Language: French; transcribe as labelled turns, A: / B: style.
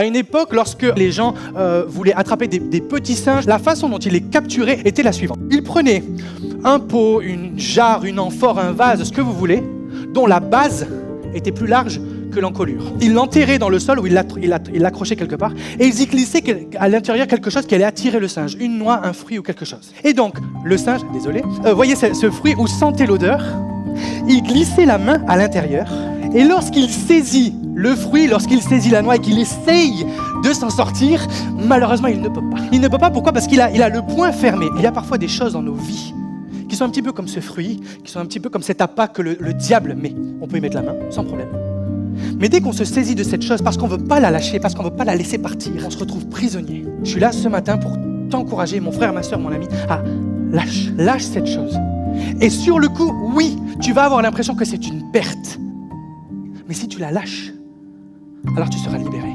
A: une époque, lorsque les gens voulaient attraper des petits singes, la façon dont ils les capturaient était la suivante. Ils prenaient un pot, une jarre, une amphore, un vase, ce que vous voulez, dont la base était plus large que l'encolure. Ils l'enterraient dans le sol, ou ils l'accrochaient quelque part, et ils y glissaient à l'intérieur quelque chose qui allait attirer le singe, une noix, un fruit ou quelque chose. Et donc, le singe, voyait ce fruit ou sentait l'odeur, il glissait la main à l'intérieur, et lorsqu'il saisit le fruit, lorsqu'il saisit la noix et qu'il essaye de s'en sortir, malheureusement, il ne peut pas. Il ne peut pas, pourquoi ? Parce qu'il a le poing fermé. Il y a parfois des choses dans nos vies qui sont un petit peu comme ce fruit, qui sont un petit peu comme cet appât que le diable met. On peut y mettre la main, sans problème. Mais dès qu'on se saisit de cette chose, parce qu'on ne veut pas la lâcher, parce qu'on ne veut pas la laisser partir, on se retrouve prisonnier. Je suis là ce matin pour t'encourager, mon frère, ma soeur, mon ami, à lâche cette chose. Et sur le coup, oui, tu vas avoir l'impression que c'est une perte. Mais si tu la lâches, alors tu seras libéré.